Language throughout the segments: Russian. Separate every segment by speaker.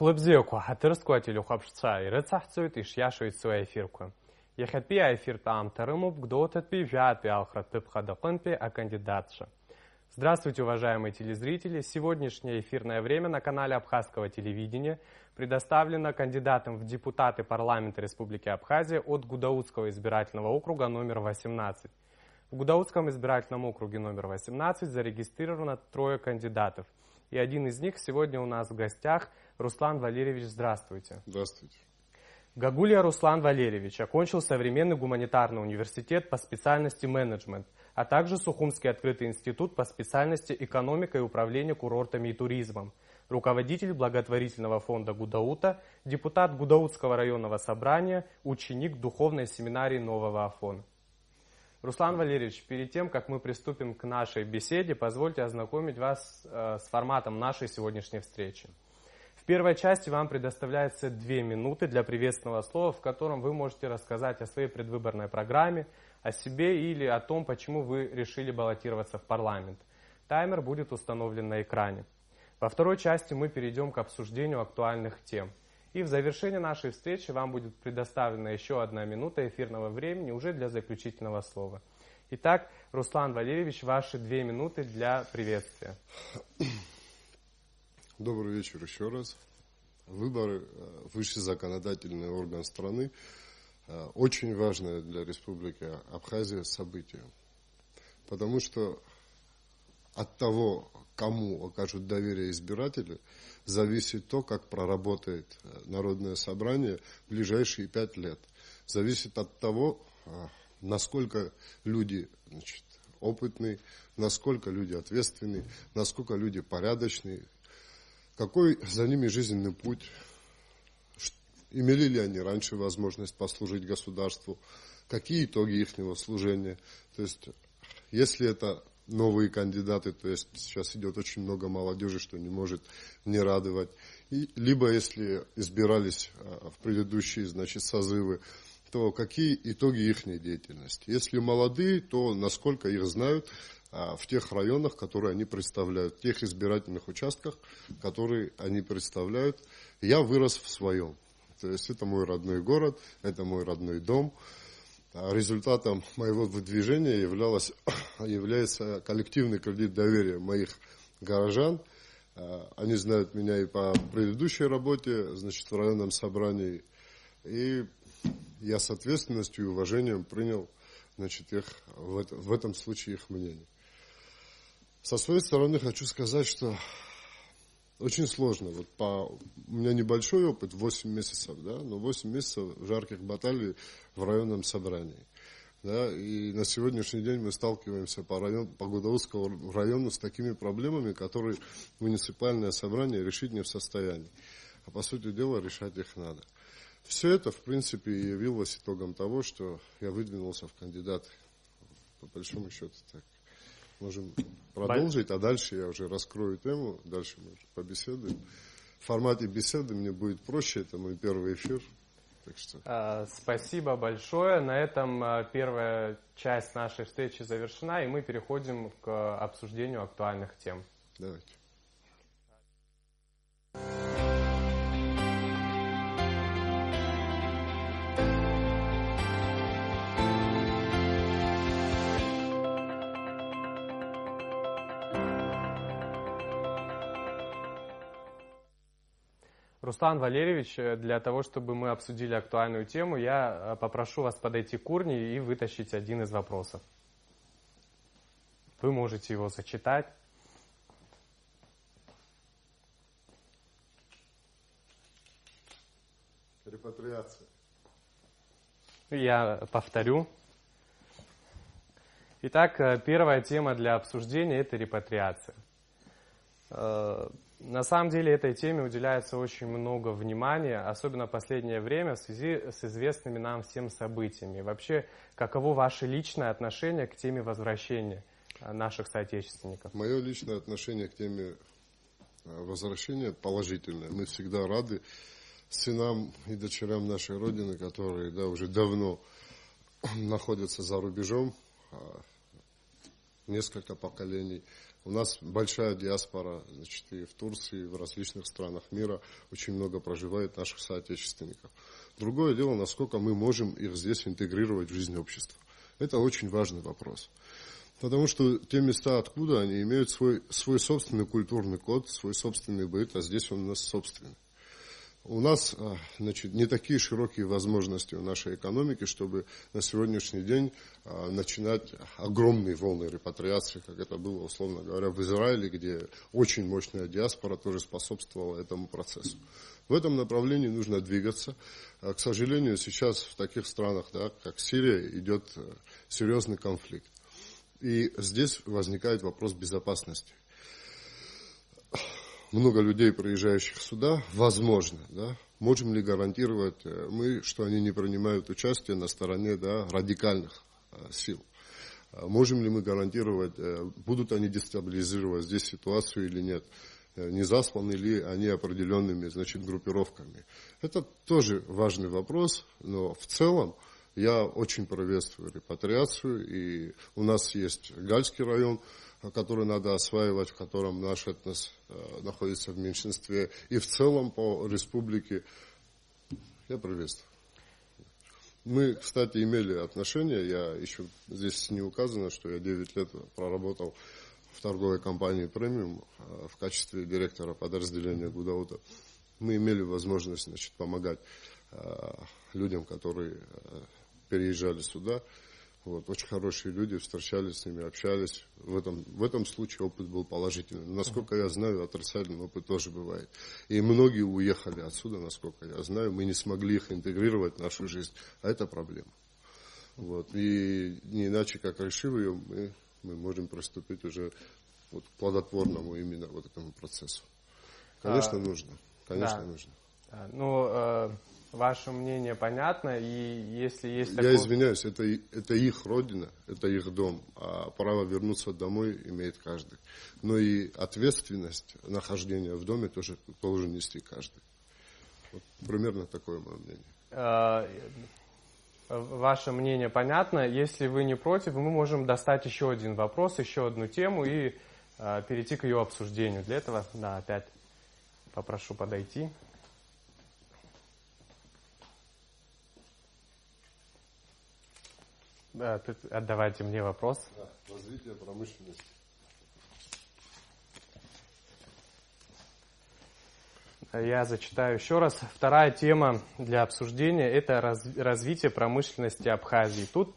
Speaker 1: Хлебзеку, хатырскуателю хапшца, и рыцахцует, и шьяшует свою эфирку. Ехатпи эфир там тарымуп, гдотатпи, вятпи алхратып хадакынпи, а кандидатша. Здравствуйте, уважаемые телезрители! Сегодняшнее эфирное время на канале Абхазского телевидения предоставлено кандидатом в депутаты парламента Республики Абхазия от Гудаутского избирательного округа номер 18. В Гудаутском избирательном округе номер 18 зарегистрировано 3 кандидатов. И один из них сегодня у нас в гостях. Руслан Валерьевич, здравствуйте.
Speaker 2: Здравствуйте.
Speaker 1: Гагулья Руслан Валерьевич окончил современный гуманитарный университет по специальности менеджмент, а также Сухумский открытый институт по специальности экономика и управление курортами и туризмом, руководитель благотворительного фонда Гудаута, депутат Гудаутского районного собрания, ученик духовной семинарии Нового Афона. Руслан Валерьевич, перед тем, как мы приступим к нашей беседе, позвольте ознакомить вас с форматом нашей сегодняшней встречи. В первой части вам предоставляется 2 минуты для приветственного слова, в котором вы можете рассказать о своей предвыборной программе, о себе или о том, почему вы решили баллотироваться в парламент. Таймер будет установлен на экране. Во второй части мы перейдем к обсуждению актуальных тем. И в завершении нашей встречи вам будет предоставлена еще 1 минута эфирного времени уже для заключительного слова. Итак, Руслан Валерьевич, ваши 2 минуты для приветствия.
Speaker 2: Добрый вечер еще раз. Выборы – высший законодательный орган страны, очень важное для Республики Абхазия событие. Потому что от того, кому окажут доверие избиратели, зависит то, как проработает Народное собрание в ближайшие 5 лет. Зависит от того, насколько люди опытные, насколько люди ответственные, насколько люди порядочные, какой за ними жизненный путь, имели ли они раньше возможность послужить государству, какие итоги их служения. То есть, если это новые кандидаты, то есть сейчас идет очень много молодежи, что не может не радовать. Либо если избирались в предыдущие, созывы, то какие итоги их деятельности. Если молодые, то насколько их знают в тех районах, которые они представляют, в тех избирательных участках, которые они представляют. Я вырос в своем. То есть это мой родной город, это мой родной дом. Результатом моего выдвижения является коллективный кредит доверия моих горожан. Они знают меня и по предыдущей работе, в районном собрании. И я с ответственностью и уважением принял, их, в этом случае их мнение. Со своей стороны хочу сказать, что очень сложно. У меня небольшой опыт, 8 месяцев, но 8 месяцев жарких баталий в районном собрании. И на сегодняшний день мы сталкиваемся по Гудаутскому району с такими проблемами, которые муниципальное собрание решить не в состоянии. А по сути дела решать их надо. Все это, в принципе, явилось итогом того, что я выдвинулся в кандидаты. По большому счету так. Можем продолжить, а дальше я уже раскрою тему, дальше мы уже побеседуем. В формате беседы мне будет проще, это мой первый эфир. Так что...
Speaker 1: Спасибо большое. На этом первая часть нашей встречи завершена, и мы переходим к обсуждению актуальных тем.
Speaker 2: Давайте.
Speaker 1: Руслан Валерьевич, для того, чтобы мы обсудили актуальную тему, я попрошу вас подойти к урне и вытащить один из вопросов. Вы можете его зачитать.
Speaker 2: Репатриация.
Speaker 1: Я повторю. Итак, первая тема для обсуждения – это репатриация. На самом деле этой теме уделяется очень много внимания, особенно в последнее время в связи с известными нам всем событиями. Вообще, каково ваше личное отношение к теме возвращения наших соотечественников?
Speaker 2: Мое личное отношение к теме возвращения положительное. Мы всегда рады сынам и дочерям нашей Родины, которые уже давно находятся за рубежом, несколько поколений. У нас большая диаспора, значит, и в Турции, и в различных странах мира очень много проживает наших соотечественников. Другое дело, насколько мы можем их здесь интегрировать в жизнь общества. Это очень важный вопрос. Потому что те места, откуда они имеют свой собственный культурный код, свой собственный быт, а здесь он у нас собственный. У нас, значит, не такие широкие возможности в нашей экономике, чтобы на сегодняшний день начинать огромные волны репатриации, как это было, условно говоря, в Израиле, где очень мощная диаспора тоже способствовала этому процессу. В этом направлении нужно двигаться. К сожалению, сейчас в таких странах, да, как Сирия, идет серьезный конфликт. И здесь возникает вопрос безопасности. Много людей, приезжающих сюда, возможно, да, можем ли гарантировать мы, что они не принимают участие на стороне, да, радикальных сил? Можем ли мы гарантировать, будут они дестабилизировать здесь ситуацию или нет? Не засланы ли они определенными, значит, группировками? Это тоже важный вопрос, но в целом я очень приветствую репатриацию, и у нас есть Гальский район, который надо осваивать, в котором наш этнос находится в меньшинстве, и в целом по республике я приветствую. Мы, кстати, имели отношения, я еще здесь не указано, что я 9 лет проработал в торговой компании «Премиум» в качестве директора подразделения Гудаута. Мы имели возможность, значит, помогать людям, которые переезжали сюда. Вот, очень хорошие люди, встречались с ними, общались. В этом случае опыт был положительный. Насколько я знаю, отрицательный опыт тоже бывает. И многие уехали отсюда, насколько я знаю. Мы не смогли их интегрировать в нашу жизнь. А это проблема. Вот. И не иначе, как решив ее, мы можем приступить уже вот к плодотворному именно вот этому процессу. Конечно, нужно. Конечно,
Speaker 1: да.
Speaker 2: нужно.
Speaker 1: Ну, ваше мнение понятно, и если есть
Speaker 2: Я извиняюсь, это их родина, это их дом, а право вернуться домой имеет каждый. Но и ответственность нахождения в доме тоже должен нести каждый. Вот примерно такое мое мнение.
Speaker 1: Ваше мнение понятно. Если вы не против, мы можем достать еще один вопрос, еще одну тему и перейти к ее обсуждению. Для этого, да, опять попрошу подойти. Да, отдавайте мне вопрос.
Speaker 2: Да, развитие промышленности.
Speaker 1: Я зачитаю еще раз. Вторая тема для обсуждения – это развитие промышленности Абхазии. Тут,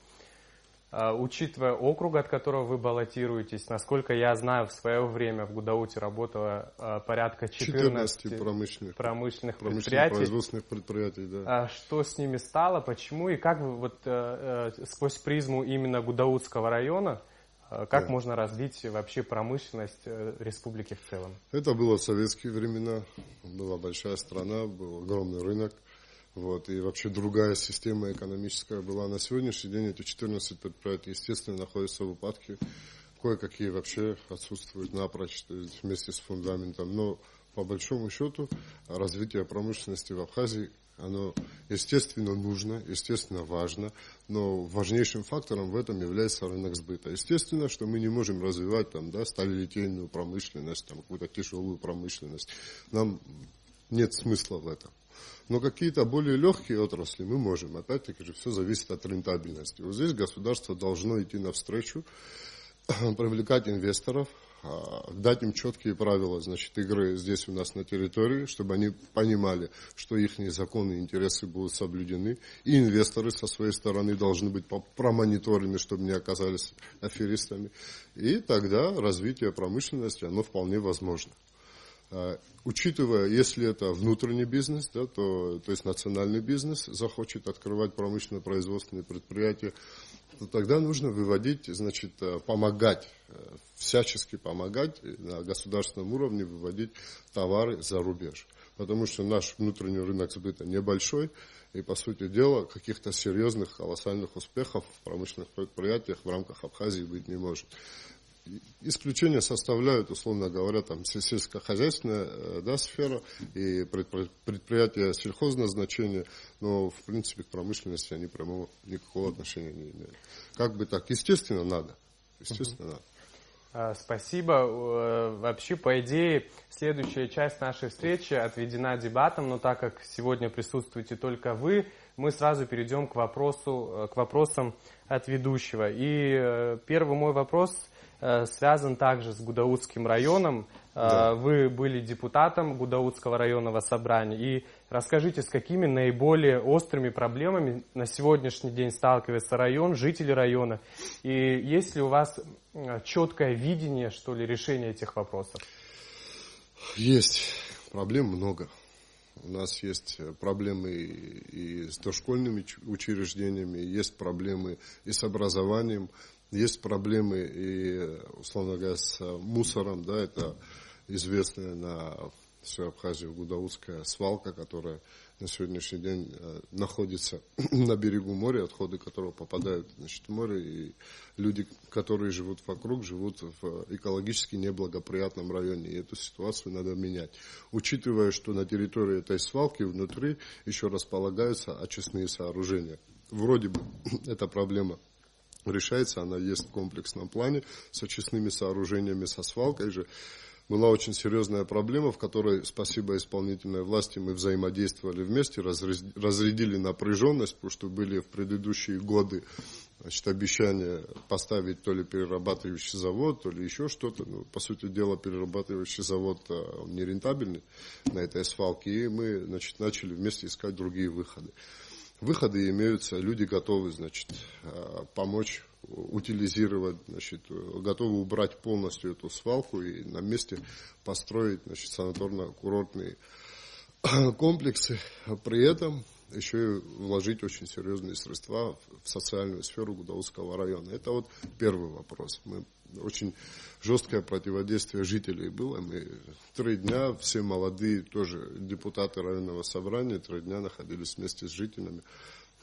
Speaker 1: учитывая округ, от которого вы баллотируетесь, насколько я знаю, в свое время в Гудауте работало порядка 14 промышленных предприятий.
Speaker 2: Производственных предприятий, да.
Speaker 1: Что с ними стало, почему и как вы вот сквозь призму именно Гудаутского района, как можно развить вообще промышленность республики в целом?
Speaker 2: Это было в советские времена, была большая страна, был огромный рынок. Вот, и вообще другая система экономическая была. На сегодняшний день эти 14 предприятий, естественно, находятся в упадке. Кое-какие вообще отсутствуют напрочь, то есть вместе с фундаментом. Но по большому счету развитие промышленности в Абхазии, оно, естественно, нужно, естественно, важно, но важнейшим фактором в этом является рынок сбыта. Естественно, что мы не можем развивать там, да, сталелитейную промышленность, там, какую-то тяжелую промышленность. Нам нет смысла в этом. Но какие-то более легкие отрасли мы можем. Опять-таки же все зависит от рентабельности. Вот здесь государство должно идти навстречу, привлекать инвесторов, дать им четкие правила, значит, игры здесь у нас на территории, чтобы они понимали, что их законные интересы будут соблюдены. И инвесторы со своей стороны должны быть промониторены, чтобы не оказались аферистами. И тогда развитие промышленности, оно вполне возможно. Учитывая, если это внутренний бизнес, да, то есть национальный бизнес захочет открывать промышленно-производственные предприятия, то тогда нужно выводить, значит, помогать, всячески помогать на государственном уровне выводить товары за рубеж. Потому что наш внутренний рынок сбыта небольшой, и, по сути дела, каких-то серьезных, колоссальных успехов в промышленных предприятиях в рамках Абхазии быть не может. Исключения составляют, условно говоря, там сельскохозяйственная, да, сфера и предприятия сельхозного значения, но в принципе к промышленности они прямого никакого отношения не имеют. Как бы так, естественно, надо. Естественно, надо.
Speaker 1: Спасибо. Вообще, по идее, следующая часть нашей встречи отведена дебатам, но так как сегодня присутствуете только вы, мы сразу перейдем к вопросам от ведущего. И первый мой вопрос связан также с Гудаутским районом. Да. Вы были депутатом Гудаутского районного собрания. И расскажите, с какими наиболее острыми проблемами на сегодняшний день сталкивается район, жители района? И есть ли у вас четкое видение, что ли, решения этих вопросов?
Speaker 2: Есть. Проблем много. У нас есть проблемы и с дошкольными учреждениями, есть проблемы и с образованием, есть проблемы и, условно говоря, с мусором. Да, это известная на всю Абхазию гудаутская свалка, которая на сегодняшний день находится на берегу моря, отходы которого попадают, значит, в море, и люди, которые живут вокруг, живут в экологически неблагоприятном районе, и эту ситуацию надо менять. Учитывая, что на территории этой свалки внутри еще располагаются очистные сооружения. Вроде бы эта проблема решается, она есть в комплексном плане с очистными сооружениями, со свалкой же. Была очень серьезная проблема, в которой, спасибо исполнительной власти, мы взаимодействовали вместе, разрядили напряженность, потому что были в предыдущие годы, значит, обещания поставить то ли перерабатывающий завод, то ли еще что-то. Ну, по сути дела, перерабатывающий завод он нерентабельный на этой свалке, и мы, значит, начали вместе искать другие выходы. Выходы имеются, люди готовы, значит, помочь, утилизировать, значит, готовы убрать полностью эту свалку и на месте построить, значит, санаторно-курортные комплексы. При этом еще и вложить очень серьезные средства в социальную сферу Гудаутского района. Это вот первый вопрос. Очень жесткое противодействие жителей было. Мы 3 дня, все молодые, тоже депутаты районного собрания, 3 дня находились вместе с жителями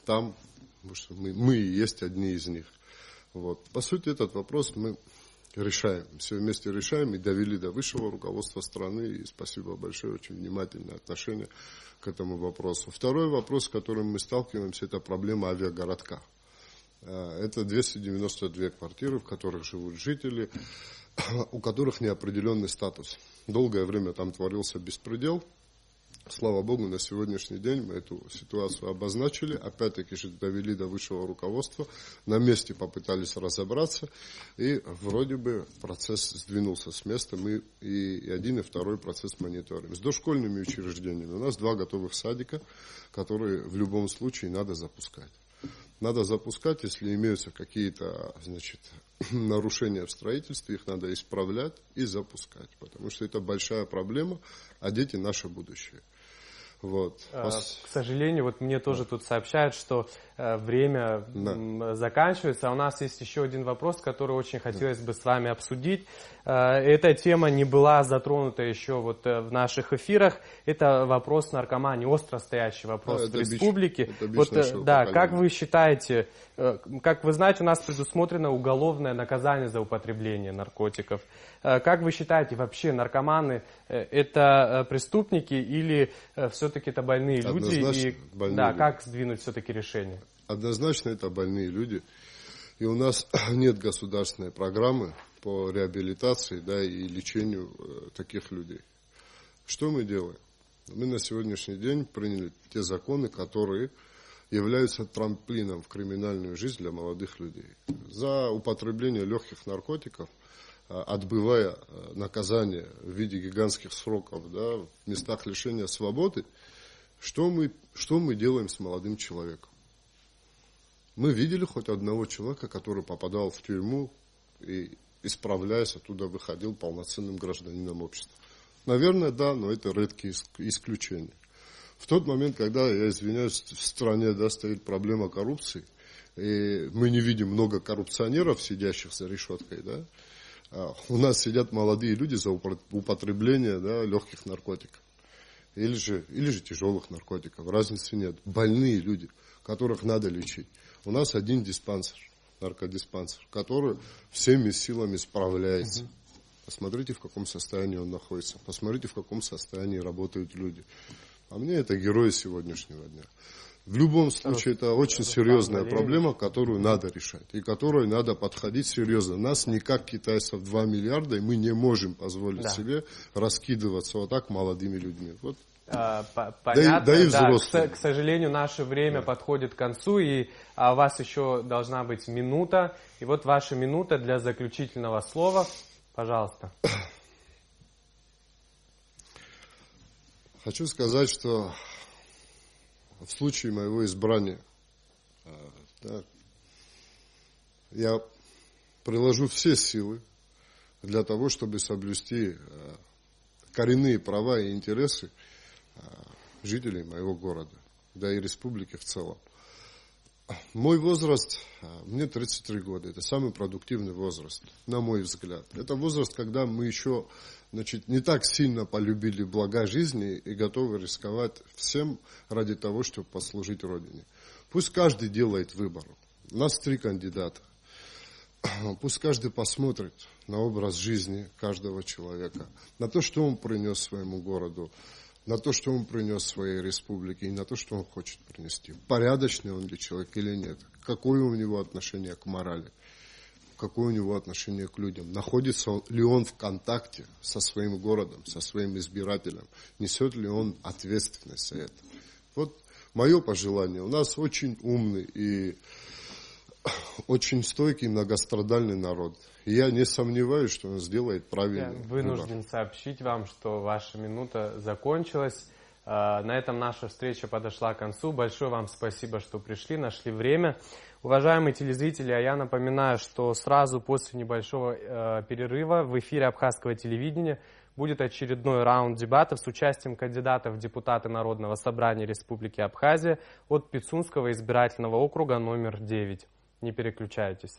Speaker 2: там, потому что мы и есть одни из них. Вот. По сути, этот вопрос мы решаем. Все вместе решаем и довели до высшего руководства страны. И спасибо большое, очень внимательное отношение к этому вопросу. Второй вопрос, с которым мы сталкиваемся, это проблема авиагородка. Это 292 квартиры, в которых живут жители, у которых неопределенный статус. Долгое время там творился беспредел. Слава Богу, на сегодняшний день мы эту ситуацию обозначили, опять-таки же довели до высшего руководства, на месте попытались разобраться, и вроде бы процесс сдвинулся с места, мы и один, и второй процесс мониторим. С дошкольными учреждениями у нас 2 готовых садика, которые в любом случае надо запускать. Надо запускать, если имеются какие-то, значит, нарушения в строительстве, их надо исправлять и запускать, потому что это большая проблема, а дети наше будущее. Вот.
Speaker 1: К сожалению, вот мне тоже тут сообщают, что время заканчивается, а у нас есть еще один вопрос, который очень хотелось бы с вами обсудить. Эта тема не была затронута еще вот в наших эфирах. Это вопрос наркомании, остро стоящий вопрос в республике. Вот, да, как вы считаете, как вы знаете, у нас предусмотрено уголовное наказание за употребление наркотиков. Как вы считаете, вообще наркоманы это преступники или все-таки это больные люди? И, да, люди. Как сдвинуть все-таки решение?
Speaker 2: Однозначно это больные люди. И у нас нет государственной программы по реабилитации, да, и лечению таких людей. Что мы делаем? Мы на сегодняшний день приняли те законы, которые являются трамплином в криминальную жизнь для молодых людей. За употребление легких наркотиков, отбывая наказание в виде гигантских сроков, да, в местах лишения свободы, что мы делаем с молодым человеком? Мы видели хоть одного человека, который попадал в тюрьму и, исправляясь, оттуда выходил полноценным гражданином общества? Наверное, да, но это редкие исключения. В тот момент, когда, я извиняюсь, в стране, да, стоит проблема коррупции, и мы не видим много коррупционеров, сидящих за решеткой, да, у нас сидят молодые люди за употребление, да, легких наркотиков. Или же тяжелых наркотиков. Разницы нет. Больные люди, которых надо лечить. У нас один диспансер, наркодиспансер, который всеми силами справляется. Посмотрите, в каком состоянии он находится. Посмотрите, в каком состоянии работают люди. А мне это герои сегодняшнего дня. В любом случае, это очень серьезная проблема, которую надо решать, и которой надо подходить серьезно. Нас не как китайцев 2 миллиарда, и мы не можем позволить себе раскидываться вот так молодыми людьми. Вот.
Speaker 1: Понятно,
Speaker 2: да и взрослые.
Speaker 1: К сожалению, наше время подходит к концу, и у вас еще должна быть минута. И вот ваша минута для заключительного слова. Пожалуйста.
Speaker 2: Хочу сказать, что в случае моего избрания я приложу все силы для того, чтобы соблюсти коренные права и интересы жителей моего города, да и республики в целом. Мой возраст, мне 33 года, это самый продуктивный возраст, на мой взгляд. Это возраст, когда мы еще, не так сильно полюбили блага жизни и готовы рисковать всем ради того, чтобы послужить Родине. Пусть каждый делает выбор. У нас 3 кандидата. Пусть каждый посмотрит на образ жизни каждого человека, на то, что он принес своему городу, на то, что он принес своей республике, и на то, что он хочет принести. Порядочный он ли человек или нет? Какое у него отношение к морали? Какое у него отношение к людям? Находится ли он в контакте со своим городом, со своим избирателем? Несет ли он ответственность за это? Вот мое пожелание. У нас очень умный и очень стойкий, многострадальный народ. И я не сомневаюсь, что он сделает правильный выбор.
Speaker 1: Вынужден сообщить вам, что ваша минута закончилась. На этом наша встреча подошла к концу. Большое вам спасибо, что пришли, нашли время. Уважаемые телезрители, я напоминаю, что сразу после небольшого перерыва в эфире Абхазского телевидения будет очередной раунд дебатов с участием кандидатов в депутаты Народного собрания Республики Абхазия от Пицунского избирательного округа номер 9. Не переключайтесь.